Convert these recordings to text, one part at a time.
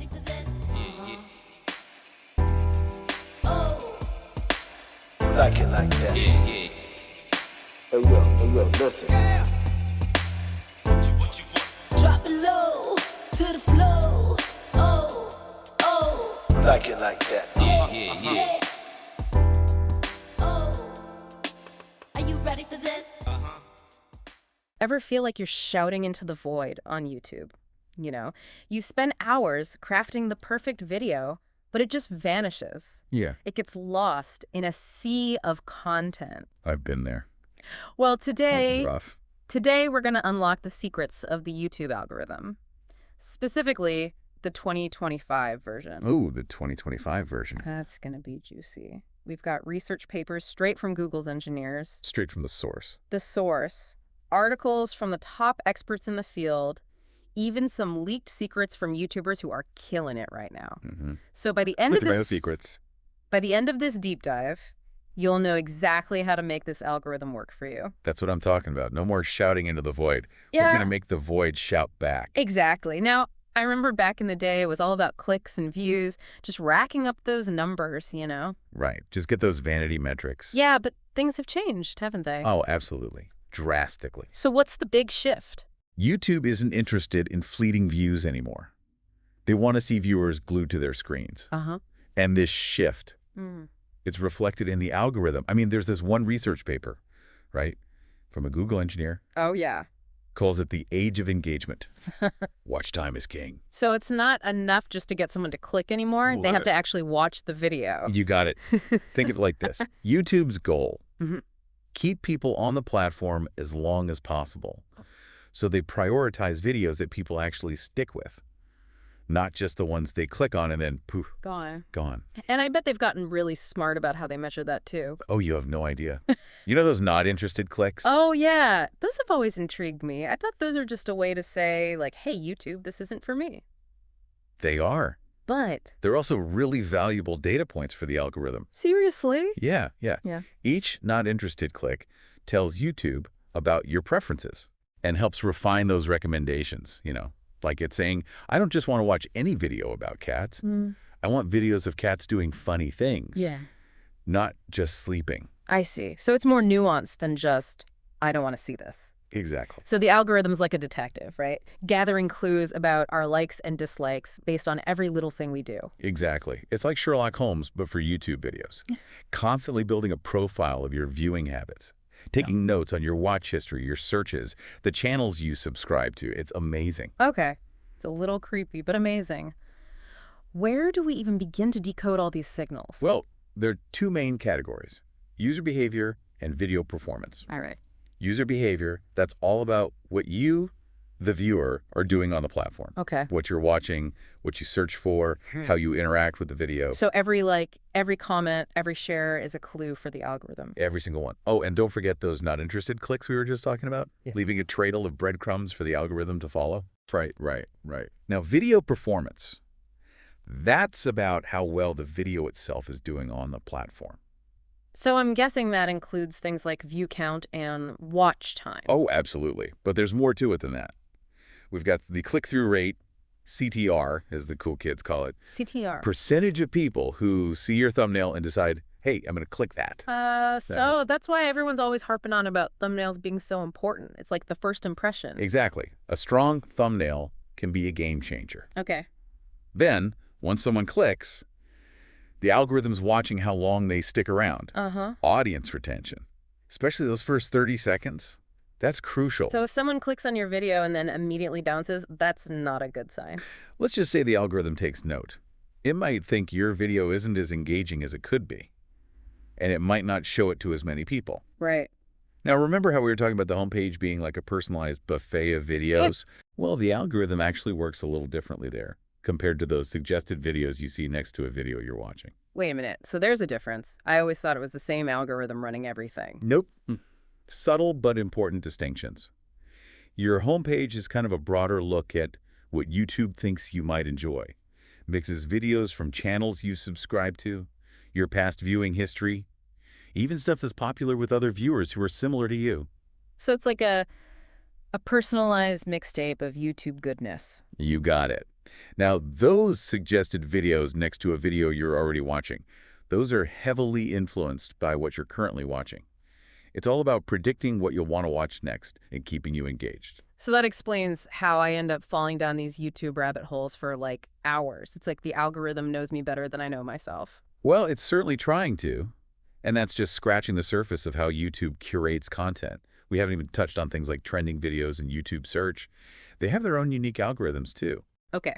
ready for this? Oh. Like it like that. Hey yo, listen. Drop it low to the flow. Oh. Like it like that. Yeah. Oh. Are you ready for this? Ever feel like you're shouting into the void on YouTube? You know, you spend hours crafting the perfect video, but it just vanishes. Yeah, It gets lost in a sea of content. I've been there. Well, It's today rough. we're going to unlock the secrets of the YouTube algorithm. Specifically, the 2025 version. Ooh, the 2025 version. That's going to be juicy. We've got research papers straight from Google's engineers. Straight from the source. The source, articles from the top experts in the field, even some leaked secrets from YouTubers who are killing it right now. Mm-hmm. So by the end With of my own this secrets. by the end of this deep dive, you'll know exactly how to make this algorithm work for you. That's what I'm talking about. No more shouting into the void. Yeah. We're going to make the void shout back. Exactly. Now, I remember back in the day, it was all about clicks and views, just racking up those numbers, you know? Right. Just get those vanity metrics. Yeah, but things have changed, haven't they? Oh, absolutely. Drastically. So what's the big shift? YouTube isn't interested in fleeting views anymore. They want to see viewers glued to their screens. Uh-huh. And this shift, Mm. it's reflected in the algorithm. I mean, there's this one research paper, right, from a Google engineer, Oh, yeah. calls it the age of engagement. Watch time is king. So it's not enough just to get someone to click anymore. They have to actually watch the video. You got it. Think of it like this. YouTube's goal, Mhm. keep people on the platform as long as possible. So they prioritize videos that people actually stick with, not just the ones they click on and then poof, Gone. gone. And I bet they've gotten really smart about how they measure that, too. Oh, you have no idea. You know those not interested clicks? Oh, yeah. Those have always intrigued me. I thought those are just a way to say, like, hey, YouTube, this isn't for me. They are. But They're also really valuable data points for the algorithm. seriously? Yeah. Yeah. Each not interested click tells YouTube about your preferences and helps refine those recommendations, you know. Like it's saying, I don't just want to watch any video about cats. I want videos of cats doing funny things. Yeah. Not just sleeping. I see. So it's more nuanced than just, I don't want to see this. Exactly. So the algorithm's like a detective, right? Gathering clues about our likes and dislikes based on every little thing we do. Exactly. It's like Sherlock Holmes, but for YouTube videos. Constantly building a profile of your viewing habits. Taking notes on your watch history, your searches, the channels you subscribe to. It's amazing. Okay. It's a little creepy, but amazing. Where do we even begin to decode all these signals? Well, there are two main categories, user behavior and video performance. All right. User behavior, that's all about what you, the viewer, are doing on the platform. Okay. What you're watching, what you search for, how you interact with the video. So every like, every comment, every share is a clue for the algorithm. Every single one. Oh, and don't forget those not interested clicks we were just talking about, leaving a trail of breadcrumbs for the algorithm to follow. Right. Now, video performance, that's about how well the video itself is doing on the platform. So I'm guessing that includes things like view count and watch time. Oh, absolutely. But there's more to it than that. We've got the click-through rate, CTR, as the cool kids call it. CTR. Percentage of people who see your thumbnail and decide, hey, I'm going to click that. So that's why everyone's always harping on about thumbnails being so important. It's like the first impression. Exactly. A strong thumbnail can be a game changer. Okay. Then, once someone clicks, the algorithm's watching how long they stick around. Uh-huh. Audience retention, especially those first 30 seconds, that's crucial. So if someone clicks on your video and then immediately bounces, that's not a good sign. Let's just say the algorithm takes note. It might think your video isn't as engaging as it could be, and it might not show it to as many people. Right. Now, remember how we were talking about the homepage being like a personalized buffet of videos? Well, the algorithm actually works a little differently there compared to those suggested videos you see next to a video you're watching. Wait a minute. So there's a difference. I always thought it was the same algorithm running everything. Nope. Subtle but important distinctions. Your homepage is kind of a broader look at what YouTube thinks you might enjoy. Mixes videos from channels you subscribe to, your past viewing history, even stuff that's popular with other viewers who are similar to you. So it's like a personalized mixtape of YouTube goodness. You got it. Now, those suggested videos next to a video you're already watching, those are heavily influenced by what you're currently watching. It's all about predicting what you'll want to watch next and keeping you engaged. So that explains how I end up falling down these YouTube rabbit holes for like hours. It's like the algorithm knows me better than I know myself. Well, it's certainly trying to, and that's just scratching the surface of how YouTube curates content. We haven't even touched on things like trending videos and YouTube search. They have their own unique algorithms too. Okay.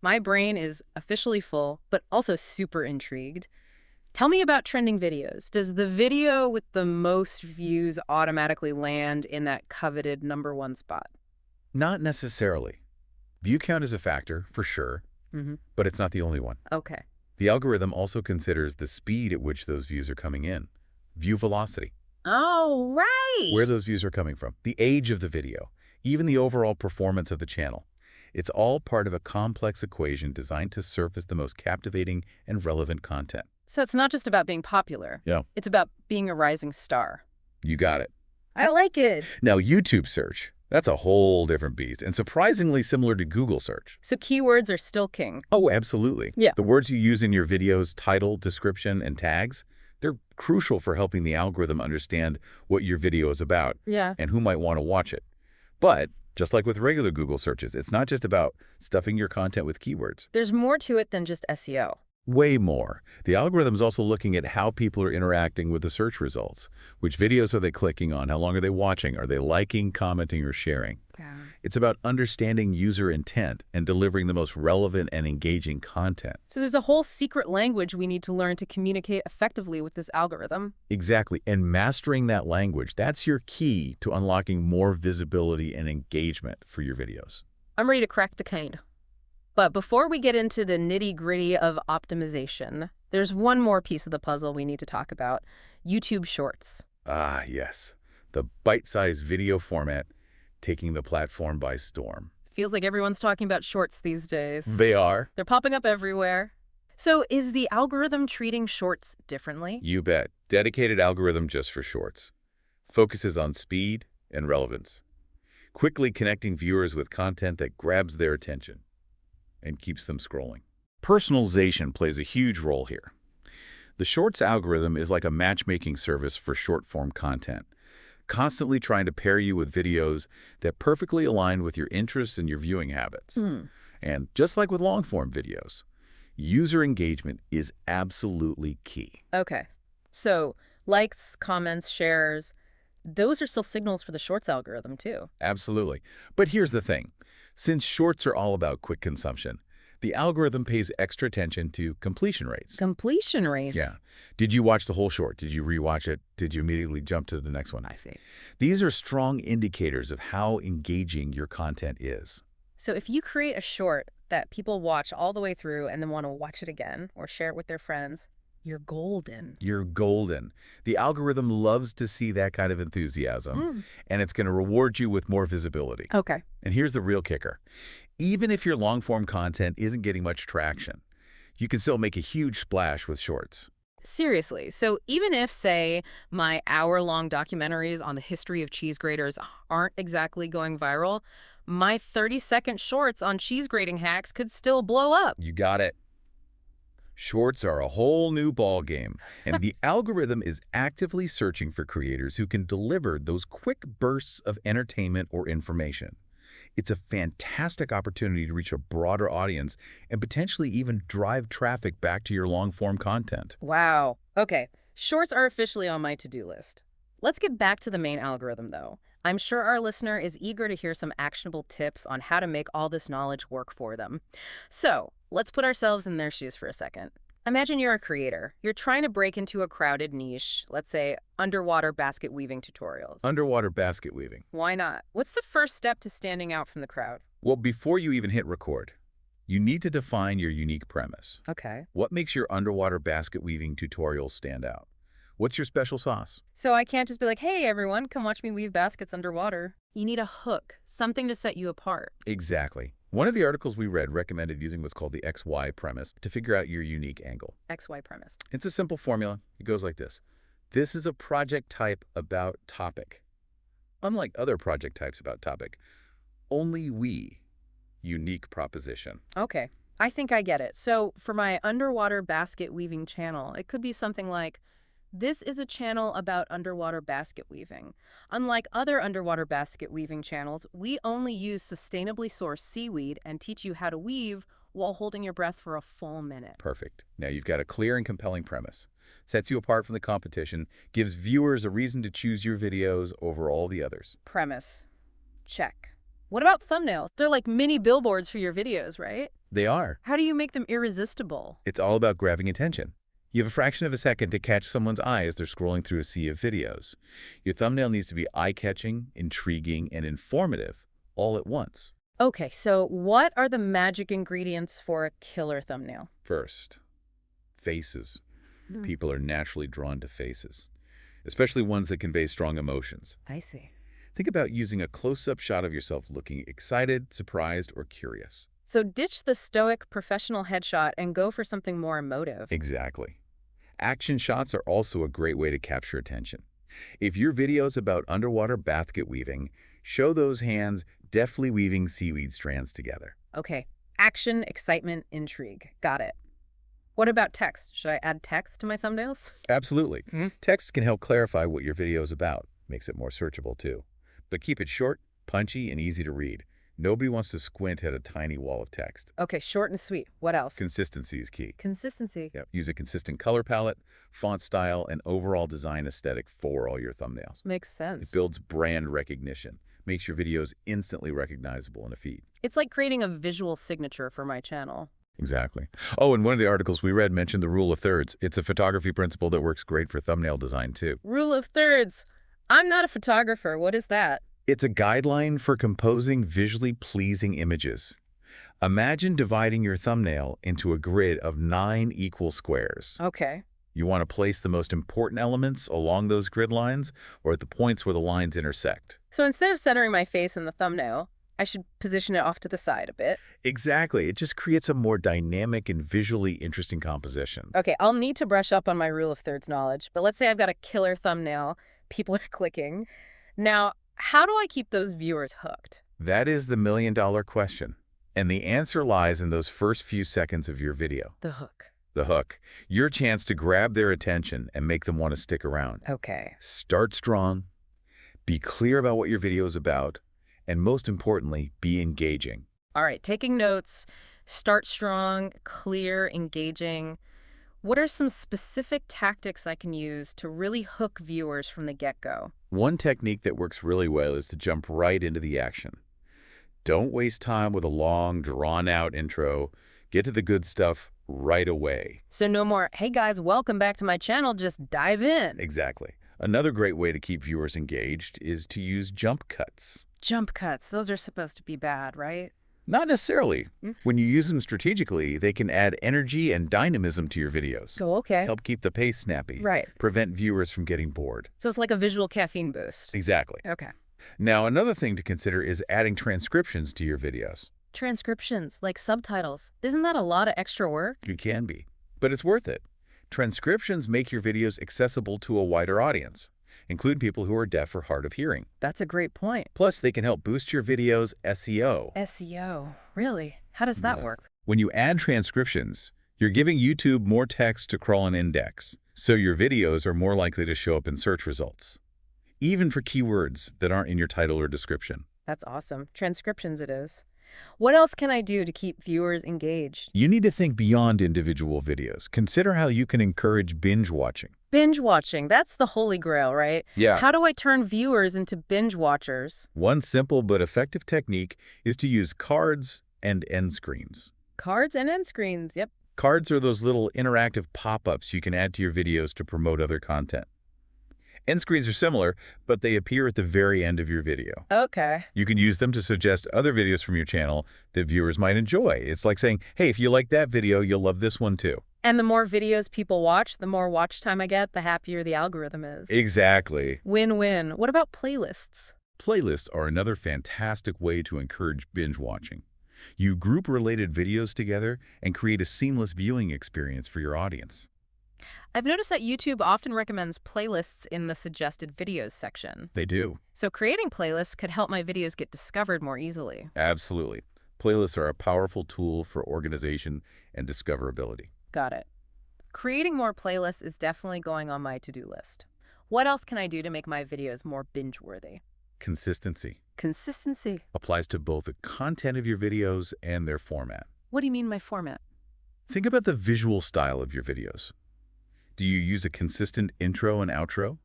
My brain is officially full, but also super intrigued. Tell me about trending videos. Does the video with the most views automatically land in that coveted #1 spot? Not necessarily. View count is a factor, for sure, but it's not the only one. Okay. The algorithm also considers the speed at which those views are coming in, view velocity, Oh, right. where those views are coming from, the age of the video, even the overall performance of the channel. It's all part of a complex equation designed to surface the most captivating and relevant content. So it's not just about being popular. Yeah. It's about being a rising star. You got it. I like it. Now, YouTube search, that's a whole different beast and surprisingly similar to Google search. So keywords are still king. Oh, absolutely. Yeah. The words you use in your videos, title, description, and tags, they're crucial for helping the algorithm understand what your video is about Yeah. and who might want to watch it. But just like with regular Google searches, it's not just about stuffing your content with keywords. There's more to it than just SEO. Way more. The algorithm's also looking at how people are interacting with the search results. Which videos are they clicking on? How long are they watching? Are they liking, commenting, or sharing? Yeah. It's about understanding user intent and delivering the most relevant and engaging content. So there's a whole secret language we need to learn to communicate effectively with this algorithm. Exactly. And mastering that language, that's your key to unlocking more visibility and engagement for your videos. I'm ready to crack the code. But before we get into the nitty-gritty of optimization, there's one more piece of the puzzle we need to talk about: YouTube Shorts. Ah, yes. The bite-sized video format taking the platform by storm. Feels like everyone's talking about shorts these days. They are. They're popping up everywhere. So is the algorithm treating shorts differently? You bet. Dedicated algorithm just for shorts. Focuses on speed and relevance. Quickly connecting viewers with content that grabs their attention and keeps them scrolling. Personalization plays a huge role here. The Shorts algorithm is like a matchmaking service for short-form content, constantly trying to pair you with videos that perfectly align with your interests and your viewing habits. And just like with long-form videos, user engagement is absolutely key. Okay. So likes, comments, shares, those are still signals for the Shorts algorithm too. Absolutely. But here's the thing. Since shorts are all about quick consumption, the algorithm pays extra attention to completion rates. Completion rates? Yeah. Did you watch the whole short? Did you rewatch it? Did you immediately jump to the next one? I see. These are strong indicators of how engaging your content is. So if you create a short that people watch all the way through and then want to watch it again or share it with their friends, you're golden. You're golden. The algorithm loves to see that kind of enthusiasm, and it's going to reward you with more visibility. Okay. And here's the real kicker. Even if your long-form content isn't getting much traction, you can still make a huge splash with shorts. Seriously. So even if, say, my hour-long documentaries on the history of cheese graters aren't exactly going viral, my 30-second shorts on cheese grating hacks could still blow up. You got it. Shorts are a whole new ballgame, and the algorithm is actively searching for creators who can deliver those quick bursts of entertainment or information. It's a fantastic opportunity to reach a broader audience and potentially even drive traffic back to your long-form content. Wow. Okay. Shorts are officially on my to-do list. Let's get back to the main algorithm, though. I'm sure our listener is eager to hear some actionable tips on how to make all this knowledge work for them. So let's put ourselves in their shoes for a second. Imagine you're a creator. You're trying to break into a crowded niche, let's say underwater basket weaving tutorials. Underwater basket weaving. Why not? What's the first step to standing out from the crowd? Well, before you even hit record, you need to define your unique premise. Okay. What makes your underwater basket weaving tutorials stand out? What's your special sauce? So I can't just be like, hey, everyone, come watch me weave baskets underwater. You need a hook, something to set you apart. Exactly. One of the articles we read recommended using what's called the XY premise to figure out your unique angle. XY premise. It's a simple formula. It goes like this. This is a project type about topic. Unlike other project types about topic, only we, unique proposition. Okay, I think I get it. So for my underwater basket weaving channel, it could be something like, this is a channel about underwater basket weaving. Unlike other underwater basket weaving channels, we only use sustainably sourced seaweed and teach you how to weave while holding your breath for a full minute. Perfect. Now you've got a clear and compelling premise. Sets you apart from the competition, gives viewers a reason to choose your videos over all the others. Premise. Check. What about thumbnails? They're like mini billboards for your videos, right? They are. How do you make them irresistible? It's all about grabbing attention. You have a fraction of a second to catch someone's eye as they're scrolling through a sea of videos. Your thumbnail needs to be eye-catching, intriguing, and informative all at once. Okay, so what are the magic ingredients for a killer thumbnail? First, faces. People are naturally drawn to faces, especially ones that convey strong emotions. I see. Think about using a close-up shot of yourself looking excited, surprised, or curious. So ditch the stoic professional headshot and go for something more emotive. Exactly. Action shots are also a great way to capture attention. If your video's about underwater basket weaving, show those hands deftly weaving seaweed strands together. Okay, action, excitement, intrigue. Got it. What about text? Should I add text to my thumbnails? Absolutely. Text can help clarify what your video is about. Makes it more searchable, too. But keep it short, punchy, and easy to read. Nobody wants to squint at a tiny wall of text. Okay, short and sweet. What else? Consistency is key. Consistency. Yep. Use a consistent color palette, font style, and overall design aesthetic for all your thumbnails. Makes It sense. builds brand recognition, makes your videos instantly recognizable in a feed. It's like creating a visual signature for my channel. Exactly. Oh, and one of the articles we read mentioned the rule of thirds. It's a photography principle that works great for thumbnail design, too. Rule of thirds. I'm not a photographer. What is that? It's a guideline for composing visually pleasing images. Imagine dividing your thumbnail into a grid of 9 equal squares. Okay. You want to place the most important elements along those grid lines or at the points where the lines intersect. So instead of centering my face in the thumbnail, I should position it off to the side a bit. Exactly. It just creates a more dynamic and visually interesting composition. Okay, I'll need to brush up on my rule of thirds knowledge, but let's say I've got a killer thumbnail. People are clicking. Now, how do I keep those viewers hooked? That is the million-dollar question. And the answer lies in those first few seconds of your video. The hook. The hook. Your chance to grab their attention and make them want to stick around. Okay. Start strong. Be clear about what your video is about. And most importantly, be engaging. All right, taking notes. Start strong, clear, engaging. What are some specific tactics I can use to really hook viewers from the get-go? One technique that works really well is to jump right into the action. Don't waste time with a long, drawn-out intro. Get to the good stuff right away. So no more, hey guys, welcome back to my channel, just dive in. Exactly. Another great way to keep viewers engaged is to use jump cuts. Jump cuts, those are supposed to be bad, right? Not necessarily. When you use them strategically, they can add energy and dynamism to your videos. Oh, okay. Help keep the pace snappy. Right. Prevent viewers from getting bored. So it's like a visual caffeine boost. Exactly. Okay. Now, another thing to consider is adding transcriptions to your videos. Transcriptions, like subtitles. Isn't that a lot of extra work? It can be, but it's worth it. Transcriptions make your videos accessible to a wider audience, including people who are deaf or hard of hearing. That's a great point. Plus, they can help boost your video's SEO. SEO, really? How does that work? When you add transcriptions, you're giving YouTube more text to crawl and index, so your videos are more likely to show up in search results, even for keywords that aren't in your title or description. That's awesome. Transcriptions it is. What else can I do to keep viewers engaged? You need to think beyond individual videos. Consider how you can encourage binge watching. Binge watching, that's the holy grail, right? Yeah. How do I turn viewers into binge watchers? One simple but effective technique is to use cards and end screens. Cards and end screens, yep. Cards are those little interactive pop-ups you can add to your videos to promote other content. End screens are similar, but they appear at the very end of your video. Okay. You can use them to suggest other videos from your channel that viewers might enjoy. It's like saying, hey, if you like that video, you'll love this one too. And the more videos people watch, the more watch time I get, the happier the algorithm is. Exactly. Win-win. What about playlists? Playlists are another fantastic way to encourage binge watching. You group related videos together and create a seamless viewing experience for your audience. I've noticed that YouTube often recommends playlists in the suggested videos section. They do. So creating playlists could help my videos get discovered more easily. Absolutely. Playlists are a powerful tool for organization and discoverability. Got it. Creating more playlists is definitely going on my to-do list. What else can I do to make my videos more binge-worthy? Consistency Consistency. applies to both the content of your videos and their format. What do you mean by format? Think about the visual style of your videos. Do you use a consistent intro and outro?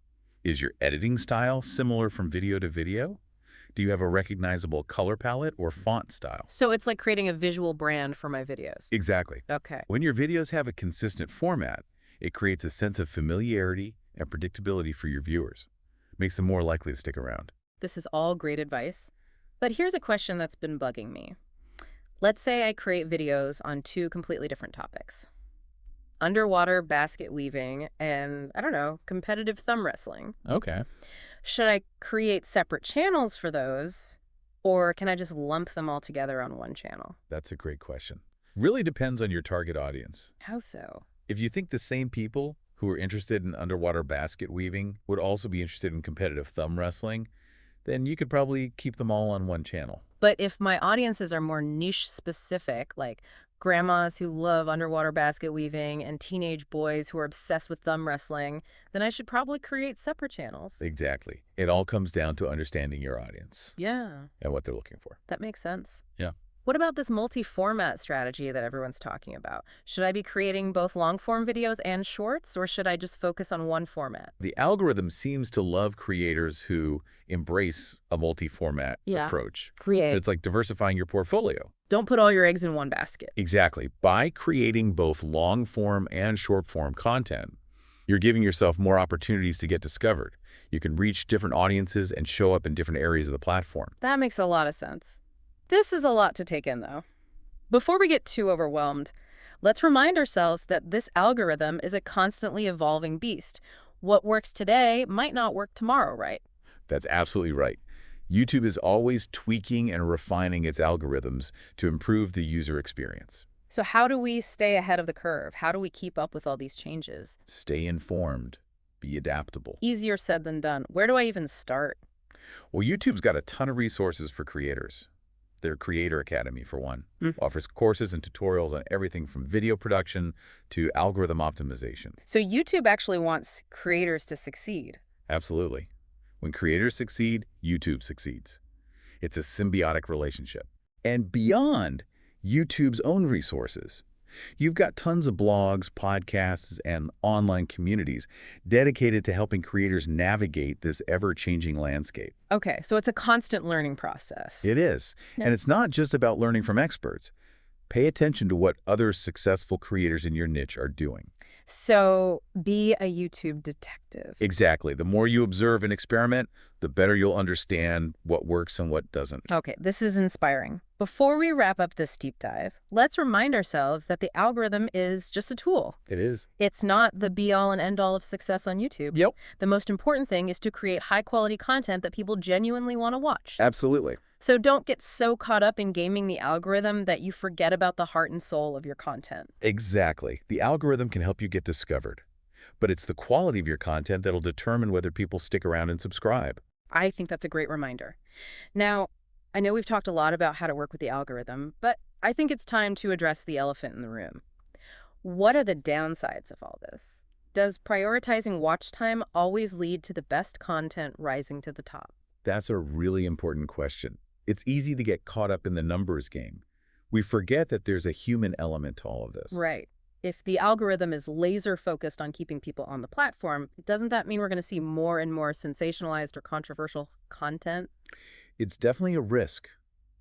Is your editing style similar from video to video? Do you have a recognizable color palette or font style? So it's like creating a visual brand for my videos. Exactly. Okay. When your videos have a consistent format, it creates a sense of familiarity and predictability for your viewers. Makes them more likely to stick around. This is all great advice. But here's a question that's been bugging me. Let's say I create videos on two completely different topics. Underwater basket weaving and, I don't know, competitive thumb wrestling. Okay. Should I create separate channels for those, or can I just lump them all together on one channel? That's a great question. Really depends on your target audience. How so? If you think the same people who are interested in underwater basket weaving would also be interested in competitive thumb wrestling, then you could probably keep them all on one channel. But if my audiences are more niche specific, like grandmas who love underwater basket weaving and teenage boys who are obsessed with thumb wrestling, then I should probably create separate channels. Exactly. It all comes down to understanding your audience Yeah, and what they're looking for. that makes sense. Yeah. What about this multi-format strategy that everyone's talking about? Should I be creating both long-form videos and shorts, or should I just focus on one format? The algorithm seems to love creators who embrace a multi-format approach. Create. It's like diversifying your portfolio. Don't put all your eggs in one basket. Exactly. By creating both long-form and short-form content, you're giving yourself more opportunities to get discovered. You can reach different audiences and show up in different areas of the platform. That makes a lot of sense. This is a lot to take in, though. Before we get too overwhelmed, let's remind ourselves that this algorithm is a constantly evolving beast. What works today might not work tomorrow, right? That's absolutely right. YouTube is always tweaking and refining its algorithms to improve the user experience. So how do we stay ahead of the curve? How do we keep up with all these changes? Stay informed. Be adaptable. Easier said than done. Where do I even start? Well, YouTube's got a ton of resources for creators. Their Creator Academy, for one, offers courses and tutorials on everything from video production to algorithm optimization. So YouTube actually wants creators to succeed. Absolutely. When creators succeed, YouTube succeeds. It's a symbiotic relationship. And beyond YouTube's own resources, you've got tons of blogs, podcasts, and online communities dedicated to helping creators navigate this ever-changing landscape. Okay, so it's a constant learning process. It is. Yeah. And it's not just about learning from experts. Pay attention to what other successful creators in your niche are doing. So be a YouTube detective. Exactly. The more you observe and experiment, the better you'll understand what works and what doesn't. Okay, this is inspiring. Before we wrap up this deep dive, let's remind ourselves that the algorithm is just a tool. It is. It's not the be-all and end-all of success on YouTube. Yep. The most important thing is to create high-quality content that people genuinely want to watch. Absolutely. So don't get so caught up in gaming the algorithm that you forget about the heart and soul of your content. Exactly. The algorithm can help you get discovered. But it's the quality of your content that'll determine whether people stick around and subscribe. I think that's a great reminder. Now, I know we've talked a lot about how to work with the algorithm, but I think it's time to address the elephant in the room. What are the downsides of all this? Does prioritizing watch time always lead to the best content rising to the top? That's a really important question. It's easy to get caught up in the numbers game. We forget that there's a human element to all of this. Right. If the algorithm is laser focused on keeping people on the platform, doesn't that mean we're going to see more and more sensationalized or controversial content? It's definitely a risk.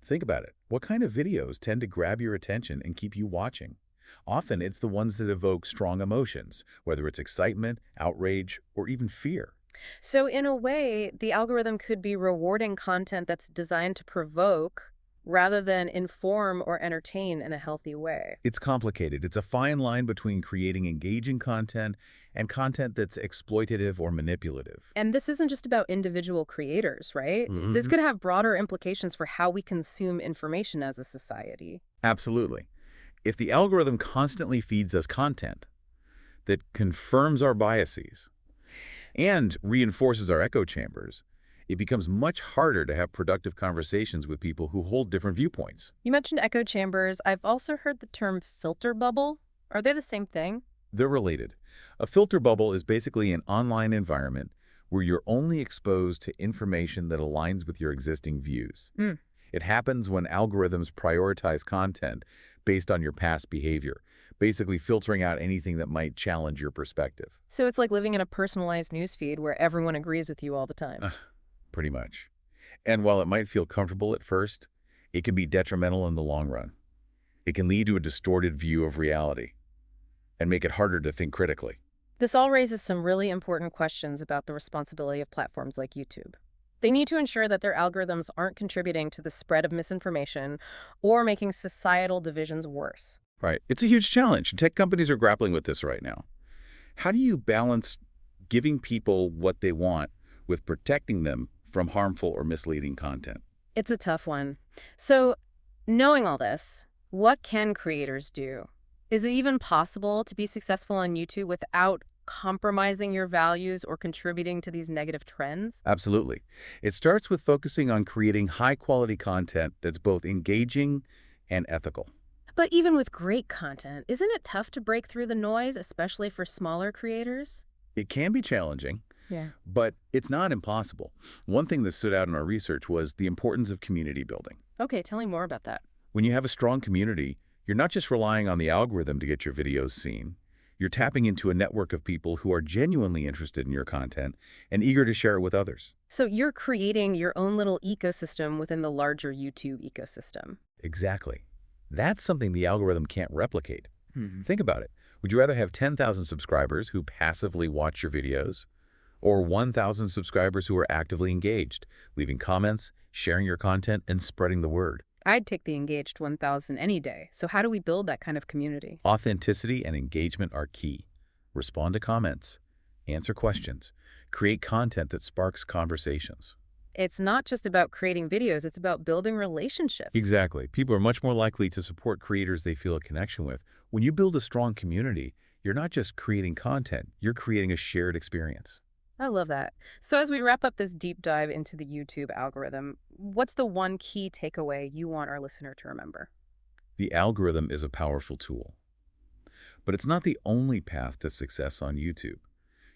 Think about it. What kind of videos tend to grab your attention and keep you watching? Often it's the ones that evoke strong emotions, whether it's excitement, outrage, or even fear. So in a way, the algorithm could be rewarding content that's designed to provoke rather than inform or entertain in a healthy way. It's complicated. It's a fine line between creating engaging content and content that's exploitative or manipulative. And this isn't just about individual creators, right? This could have broader implications for how we consume information as a society. Absolutely. If the algorithm constantly feeds us content that confirms our biases and reinforces our echo chambers, it becomes much harder to have productive conversations with people who hold different viewpoints. You mentioned echo chambers. I've also heard the term filter bubble. Are they the same thing? They're related. A filter bubble is basically an online environment where you're only exposed to information that aligns with your existing views. Mm. It happens when algorithms prioritize content based on your past behavior, basically filtering out anything that might challenge your perspective. So it's like living in a personalized newsfeed where everyone agrees with you all the time. Pretty much. And while it might feel comfortable at first, it can be detrimental in the long run. It can lead to a distorted view of reality and make it harder to think critically. This all raises some really important questions about the responsibility of platforms like YouTube. They need to ensure that their algorithms aren't contributing to the spread of misinformation or making societal divisions worse. Right. It's a huge challenge. Tech companies are grappling with this right now. How do you balance giving people what they want with protecting them from harmful or misleading content? It's a tough one. So, knowing all this, what can creators do? Is it even possible to be successful on YouTube without compromising your values or contributing to these negative trends? Absolutely. It starts with focusing on creating high-quality content that's both engaging and ethical. But even with great content, isn't it tough to break through the noise, especially for smaller creators? It can be challenging, Yeah. but it's not impossible. One thing that stood out in our research was the importance of community building. Okay, tell me more about that. When you have a strong community, you're not just relying on the algorithm to get your videos seen. You're tapping into a network of people who are genuinely interested in your content and eager to share it with others. So you're creating your own little ecosystem within the larger YouTube ecosystem. Exactly. That's something the algorithm can't replicate. Think about it. Would you rather have 10,000 subscribers who passively watch your videos, or 1,000 subscribers who are actively engaged, leaving comments, sharing your content, and spreading the word? I'd take the engaged 1,000 any day. So how do we build that kind of community? Authenticity and engagement are key. Respond to comments, answer questions, create content that sparks conversations. It's not just about creating videos, it's about building relationships. Exactly. People are much more likely to support creators they feel a connection with. When you build a strong community, you're not just creating content, you're creating a shared experience. I love that. So as we wrap up this deep dive into the YouTube algorithm, what's the one key takeaway you want our listener to remember? The algorithm is a powerful tool, but it's not the only path to success on YouTube.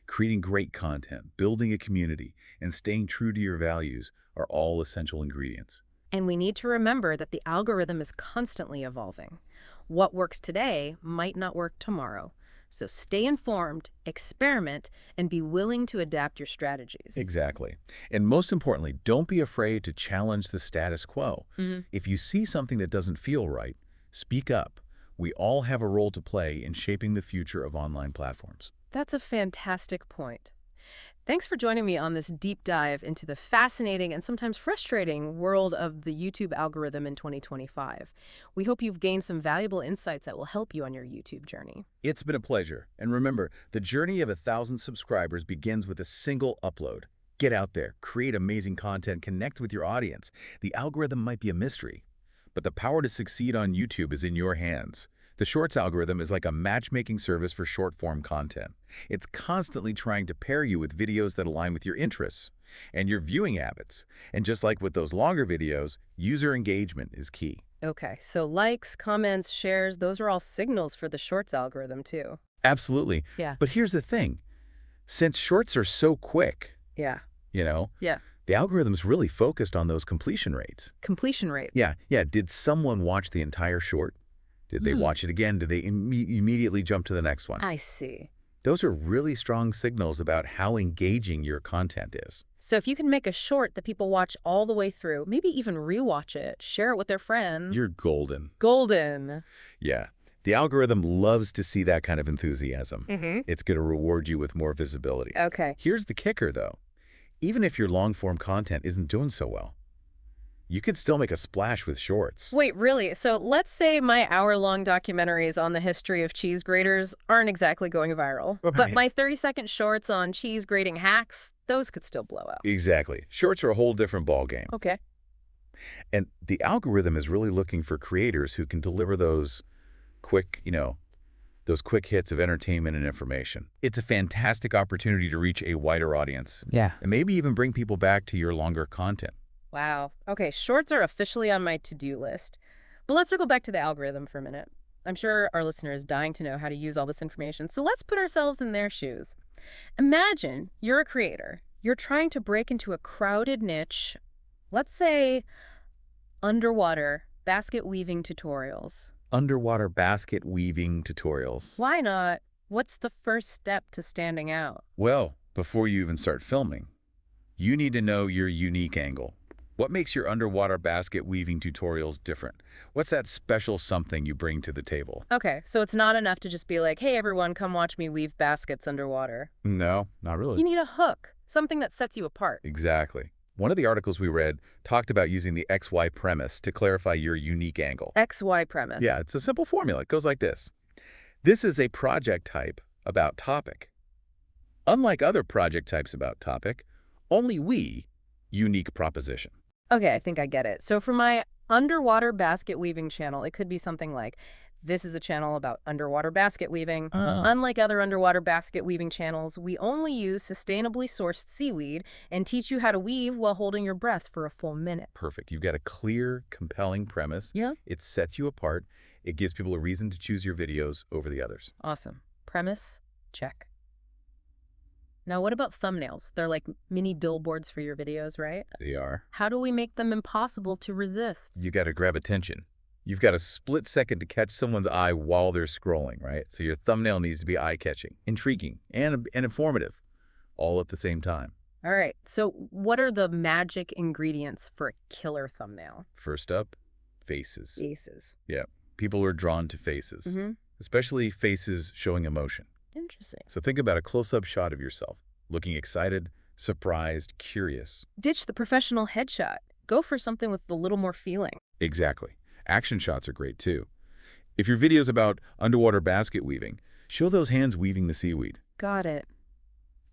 Creating great content, building a community, and staying true to your values are all essential ingredients. And we need to remember that the algorithm is constantly evolving. What works today might not work tomorrow. So stay informed, experiment, and be willing to adapt your strategies. Exactly. And most importantly, don't be afraid to challenge the status quo. Mm-hmm. If you see something that doesn't feel right, speak up. We all have a role to play in shaping the future of online platforms. That's a fantastic point. Thanks for joining me on this deep dive into the fascinating and sometimes frustrating world of the YouTube algorithm in 2025. We hope you've gained some valuable insights that will help you on your YouTube journey. It's been a pleasure. And remember, the journey of 1,000 subscribers begins with a single upload. Get out there, create amazing content, connect with your audience. The algorithm might be a mystery, but the power to succeed on YouTube is in your hands. The Shorts algorithm is like a matchmaking service for short-form content. It's constantly trying to pair you with videos that align with your interests and your viewing habits. And just like with those longer videos, user engagement is key. Okay, so likes, comments, shares, those are all signals for the Shorts algorithm too. Absolutely. Yeah. But here's the thing. Since Shorts are so quick, Yeah. the algorithm's really focused on those completion rates. Completion rate. Yeah. Did someone watch the entire short? Did they watch it again? Did they immediately jump to the next one? I see. Those are really strong signals about how engaging your content is. So if you can make a short that people watch all the way through, maybe even rewatch it, share it with their friends. You're golden. Golden. Yeah. The algorithm loves to see that kind of enthusiasm. Mm-hmm. It's going to reward you with more visibility. Okay. Here's the kicker, though. Even if your long-form content isn't doing so well, you could still make a splash with Shorts. Wait, really? So let's say my hour-long documentaries on the history of cheese graters aren't exactly going viral. But Right. my 30-second shorts on cheese grating hacks, those could still blow up. Exactly. Shorts are a whole different ballgame. Okay. And the algorithm is really looking for creators who can deliver those quick, those quick hits of entertainment and information. It's a fantastic opportunity to reach a wider audience. Yeah. And maybe even bring people back to your longer content. Wow. Okay, shorts are officially on my to-do list. But let's circle back to the algorithm for a minute. I'm sure our listener is dying to know how to use all this information, so let's put ourselves in their shoes. Imagine you're a creator. You're trying to break into a crowded niche, let's say underwater basket weaving tutorials. Underwater basket weaving tutorials. Why not? What's the first step to standing out? Well, before you even start filming, you need to know your unique angle. What makes your underwater basket weaving tutorials different? What's that special something you bring to the table? Okay, so it's not enough to just be like, hey everyone, come watch me weave baskets underwater. No, not really. You need a hook, something that sets you apart. Exactly. One of the articles we read talked about using the XY premise to clarify your unique angle. XY premise. Yeah, it's a simple formula. It goes like this. This is a project type about topic. Unlike other project types about topic, only we, unique proposition. Okay, I think I get it. So for my underwater basket weaving channel, it could be something like, this is a channel about underwater basket weaving. Unlike other underwater basket weaving channels, we only use sustainably sourced seaweed and teach you how to weave while holding your breath for a full minute. Perfect. You've got a clear, compelling premise. Yeah. It sets you apart. It gives people a reason to choose your videos over the others. Awesome. Premise, check. Now, what about thumbnails? They're like mini billboards for your videos, right? They are. How do we make them impossible to resist? You got to grab attention. You've got a split second to catch someone's eye while they're scrolling, right? So your thumbnail needs to be eye-catching, intriguing, and informative, all at the same time. All right, so what are the magic ingredients for a killer thumbnail? First up, faces. Faces. Yeah, people are drawn to faces, especially faces showing emotion. Interesting. So think about a close-up shot of yourself, looking excited, surprised, curious. Ditch the professional headshot. Go for something with a little more feeling. Exactly. Action shots are great too. If your video's about underwater basket weaving, show those hands weaving the seaweed. Got it.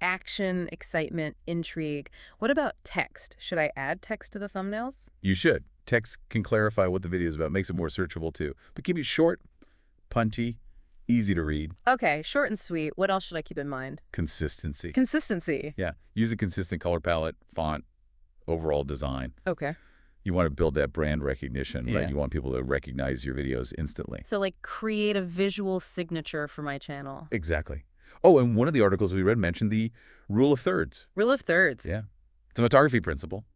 Action, excitement, intrigue. What about text? Should I add text to the thumbnails? You should. Text can clarify what the video is about, makes it more searchable too. But keep it short, punchy, easy to read. Okay, short and sweet. What else should I keep in mind? Consistency. Consistency. Yeah, use a consistent color palette, font, overall design. Okay. You want to build that brand recognition, Yeah. right? You want people to recognize your videos instantly. So like create a visual signature for my channel. Exactly. Oh, and one of the articles we read mentioned the rule of thirds. Rule of thirds. Yeah. It's a photography principle,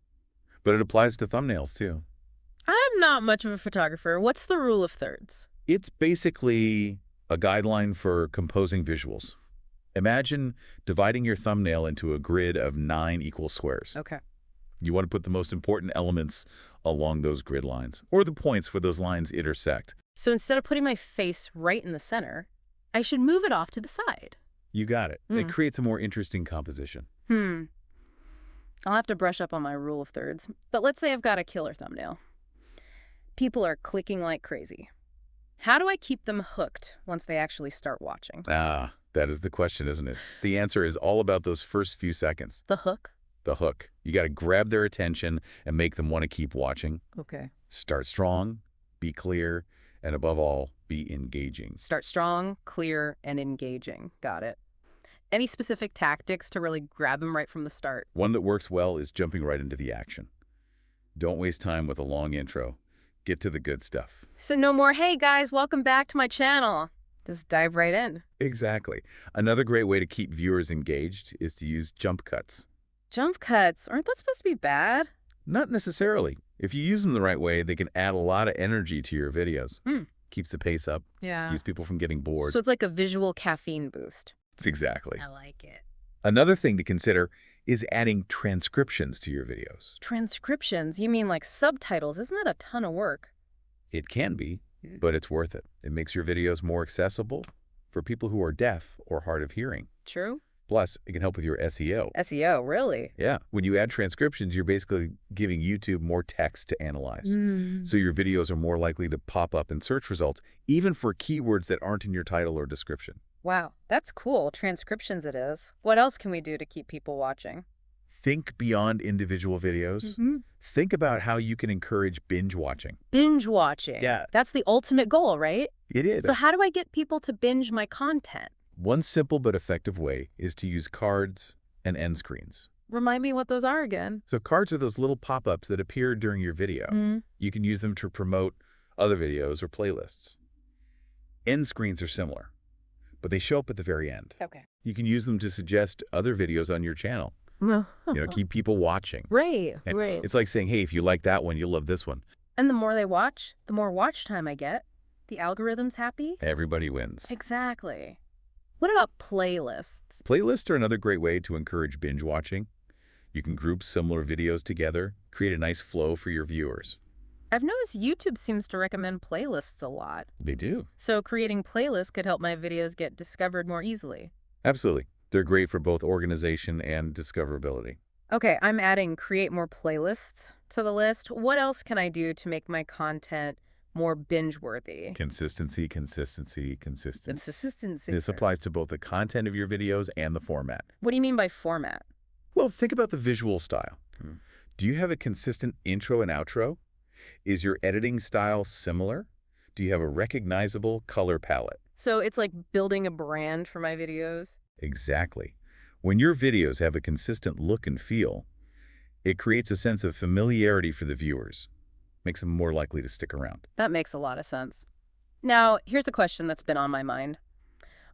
but it applies to thumbnails too. I'm not much of a photographer. What's the rule of thirds? It's basically a guideline for composing visuals. Imagine dividing your thumbnail into a grid of 9 equal squares. Okay. You want to put the most important elements along those grid lines, or the points where those lines intersect. So instead of putting my face right in the center, I should move it off to the side. You got it. It creates a more interesting composition. I'll have to brush up on my rule of thirds. But let's say I've got a killer thumbnail. People are clicking like crazy. How do I keep them hooked once they actually start watching? Ah, that is the question, isn't it? The answer is all about those first few seconds. The hook? The hook. You got to grab their attention and make them want to keep watching. Okay. Start strong, be clear, and above all, be engaging. Start strong, clear, and engaging. Got it. Any specific tactics to really grab them right from the start? One that works well is jumping right into the action. Don't waste time with a long intro. Get to the good stuff. So no more, hey guys, welcome back to my channel. Just dive right in. Exactly. Another great way to keep viewers engaged is to use jump cuts. Jump cuts, aren't those supposed to be bad? Not necessarily. If you use them the right way, they can add a lot of energy to your videos. Keeps the pace up, Yeah. keeps people from getting bored. So it's like a visual caffeine boost. Exactly. I like it. Another thing to consider is adding transcriptions to your videos. Transcriptions? You mean like subtitles? Isn't that a ton of work? It can be, but it's worth it. It makes your videos more accessible for people who are deaf or hard of hearing. True. Plus, it can help with your SEO. SEO, really? Yeah. When you add transcriptions, you're basically giving YouTube more text to analyze. So your videos are more likely to pop up in search results, even for keywords that aren't in your title or description. Wow, that's cool. Transcriptions it is. What else can we do to keep people watching? think beyond individual videos. Think about how you can encourage binge watching. Binge watching. Yeah. That's the ultimate goal, right? It is. So how do I get people to binge my content? One simple but effective way is to use cards and end screens. Remind me what those are again. So cards are those little pop-ups that appear during your video. You can use them to promote other videos or playlists. End screens are similar, but they show up at the very end. Okay. You can use them to suggest other videos on your channel. Keep people watching. Right, And right. It's like saying, hey, if you like that one, you'll love this one. And the more they watch, the more watch time I get. The algorithm's happy. Everybody wins. Exactly. What about playlists? Playlists are another great way to encourage binge watching. You can group similar videos together, create a nice flow for your viewers. I've noticed YouTube seems to recommend playlists a lot. They do. So creating playlists could help my videos get discovered more easily. Absolutely. They're great for both organization and discoverability. Okay, I'm adding create more playlists to the list. What else can I do to make my content more binge-worthy? Consistency, consistency, consistency. Consistency. This applies to both the content of your videos and the format. What do you mean by format? Well, think about the visual style. Do you have a consistent intro and outro? Is your editing style similar? Do you have a recognizable color palette? So it's like building a brand for my videos? Exactly. When your videos have a consistent look and feel, it creates a sense of familiarity for the viewers, makes them more likely to stick around. That makes a lot of sense. Now, here's a question that's been on my mind.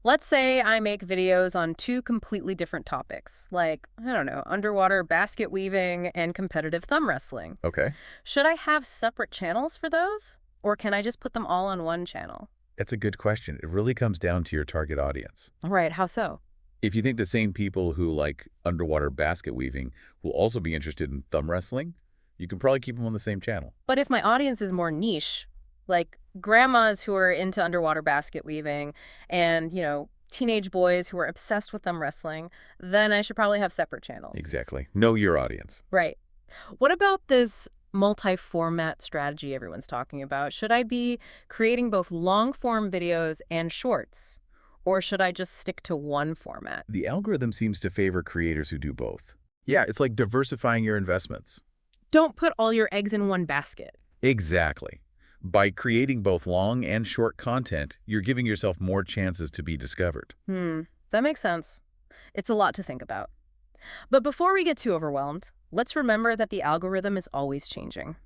Let's say I make videos on two completely different topics, like, I don't know, underwater basket weaving and competitive thumb wrestling. Okay. Should I have separate channels for those? Or can I just put them all on one channel? That's a good question. It really comes down to your target audience. All right, how so? If you think the same people who like underwater basket weaving will also be interested in thumb wrestling, you can probably keep them on the same channel. But if my audience is more niche, like grandmas who are into underwater basket weaving and, teenage boys who are obsessed with thumb wrestling, then I should probably have separate channels. Exactly. Know your audience. Right. What about this multi-format strategy everyone's talking about? Should I be creating both long-form videos and shorts? Or should I just stick to one format? The algorithm seems to favor creators who do both. Yeah, it's like diversifying your investments. Don't put all your eggs in one basket. Exactly. By creating both long and short content, you're giving yourself more chances to be discovered. That makes sense. It's a lot to think about. But before we get too overwhelmed, let's remember that the algorithm is always changing.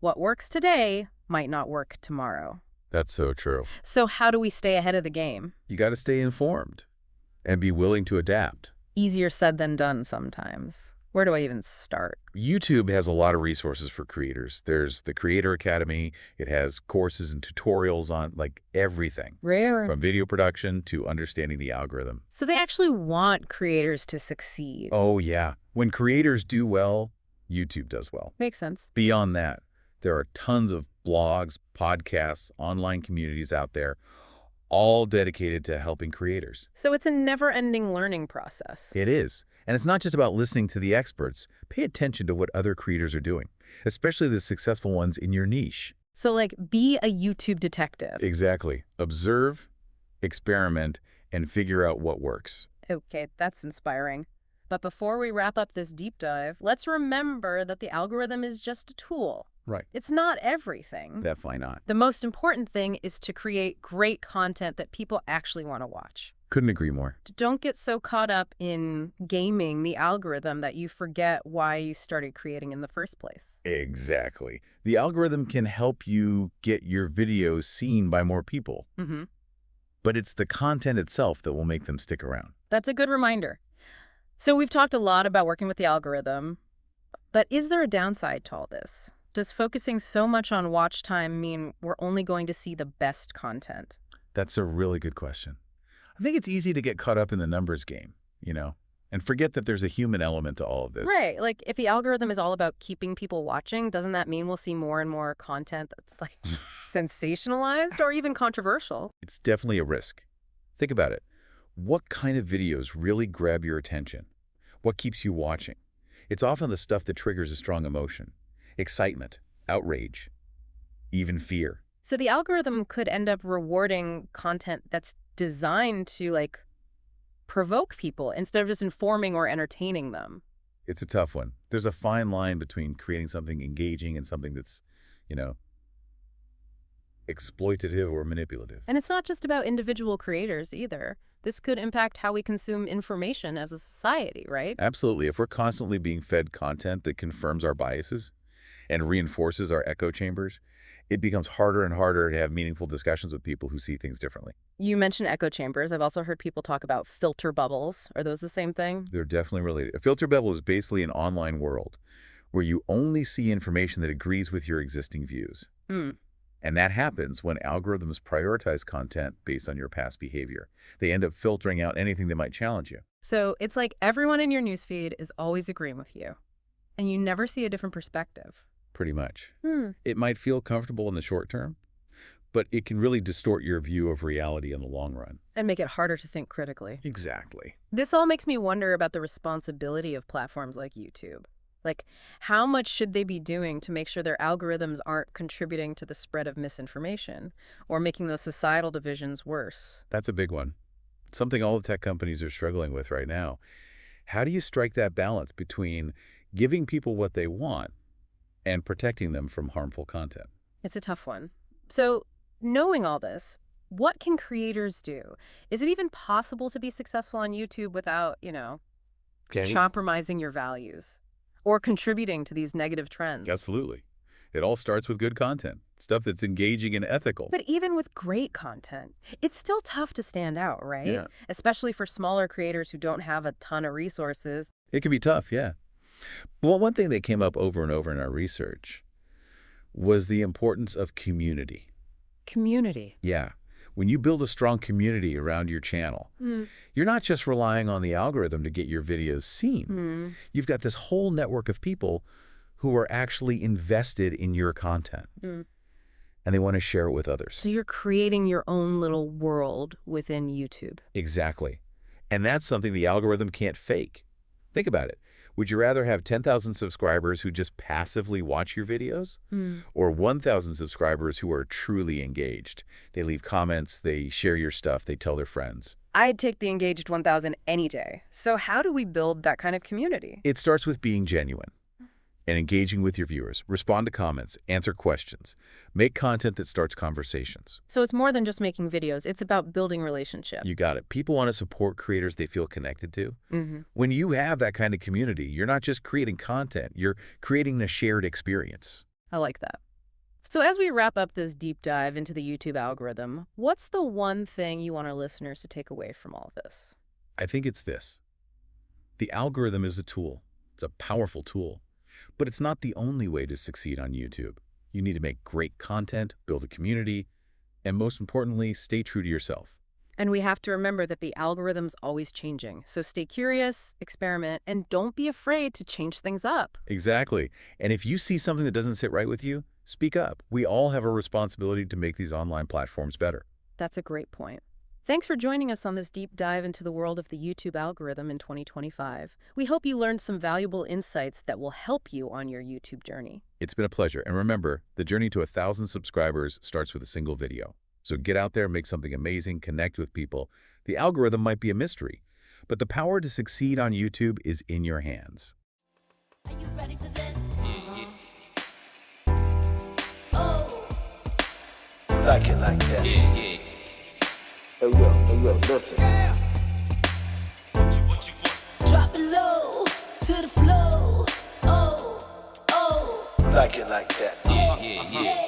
What works today might not work tomorrow. That's so true. So how do we stay ahead of the game? You got to stay informed and be willing to adapt. Easier said than done sometimes. Where do I even start? YouTube has a lot of resources for creators. There's the Creator Academy. It has courses and tutorials on everything. Rare. From video production to understanding the algorithm. So they actually want creators to succeed. Oh, yeah. When creators do well, YouTube does well. Makes sense. Beyond that, there are tons of blogs, podcasts, online communities out there, all dedicated to helping creators. So it's a never-ending learning process. It is. And it's not just about listening to the experts. Pay attention to what other creators are doing, especially the successful ones in your niche. So be a YouTube detective. Exactly. Observe, experiment, and figure out what works. Okay, that's inspiring. But before we wrap up this deep dive, let's remember that the algorithm is just a tool. Right. It's not everything. Why not? The most important thing is to create great content that people actually want to watch. Couldn't agree more. Don't get so caught up in gaming the algorithm that you forget why you started creating in the first place. Exactly. The algorithm can help you get your videos seen by more people. But it's the content itself that will make them stick around. That's a good reminder. So we've talked a lot about working with the algorithm, but is there a downside to all this? Does focusing so much on watch time mean we're only going to see the best content? That's a really good question. I think it's easy to get caught up in the numbers game, and forget that there's a human element to all of this. Right. If the algorithm is all about keeping people watching, doesn't that mean we'll see more and more content that's sensationalized or even controversial? It's definitely a risk. Think about it. What kind of videos really grab your attention? What keeps you watching? It's often the stuff that triggers a strong emotion. Excitement, outrage, even fear. So the algorithm could end up rewarding content that's designed to provoke people instead of just informing or entertaining them. It's a tough one. There's a fine line between creating something engaging and something that's, you know, exploitative or manipulative. And it's not just about individual creators either. This could impact how we consume information as a society, right? Absolutely. If we're constantly being fed content that confirms our biases and reinforces our echo chambers, it becomes harder and harder to have meaningful discussions with people who see things differently. You mentioned echo chambers. I've also heard people talk about filter bubbles. Are those the same thing? They're definitely related. A filter bubble is basically an online world where you only see information that agrees with your existing views. And that happens when algorithms prioritize content based on your past behavior. They end up filtering out anything that might challenge you. So it's like everyone in your newsfeed is always agreeing with you, and you never see a different perspective. Pretty much. It might feel comfortable in the short term, but it can really distort your view of reality in the long run. And make it harder to think critically. Exactly. This all makes me wonder about the responsibility of platforms like YouTube. Like, how much should they be doing to make sure their algorithms aren't contributing to the spread of misinformation or making those societal divisions worse? That's a big one. It's something all the tech companies are struggling with right now. How do you strike that balance between giving people what they want and protecting them from harmful content? It's a tough one. So, knowing all this, what can creators do? Is it even possible to be successful on YouTube without, compromising your values or contributing to these negative trends? Absolutely. It all starts with good content, stuff that's engaging and ethical. But even with great content, it's still tough to stand out, right? Yeah. Especially for smaller creators who don't have a ton of resources. It can be tough, yeah. Well, one thing that came up over and over in our research was the importance of community. Community. Yeah. When you build a strong community around your channel, you're not just relying on the algorithm to get your videos seen. You've got this whole network of people who are actually invested in your content. And they want to share it with others. So you're creating your own little world within YouTube. Exactly. And that's something the algorithm can't fake. Think about it. Would you rather have 10,000 subscribers who just passively watch your videos? Or 1,000 subscribers who are truly engaged? They leave comments, they share your stuff, they tell their friends. I'd take the engaged 1,000 any day. So how do we build that kind of community? It starts with being genuine and engaging with your viewers. Respond to comments, answer questions, make content that starts conversations. So it's more than just making videos. It's about building relationships. You got it. People want to support creators they feel connected to. When you have that kind of community, you're not just creating content, you're creating a shared experience. I like that. So as we wrap up this deep dive into the YouTube algorithm, what's the one thing you want our listeners to take away from all of this? I think it's this. The algorithm is a tool. It's a powerful tool. But it's not the only way to succeed on YouTube. You need to make great content, build a community, and most importantly, stay true to yourself. And we have to remember that the algorithm's always changing. So stay curious, experiment, and don't be afraid to change things up. Exactly. And if you see something that doesn't sit right with you, speak up. We all have a responsibility to make these online platforms better. That's a great point. Thanks for joining us on this deep dive into the world of the YouTube algorithm in 2025. We hope you learned some valuable insights that will help you on your YouTube journey. It's been a pleasure. And remember, the journey to 1,000 subscribers starts with a single video. So get out there, make something amazing, connect with people. The algorithm might be a mystery, but the power to succeed on YouTube is in your hands. Are you ready for this? Oh, Like it like that. Hey yo, listen. drop it low to the flow. Oh, Like it like that. yeah.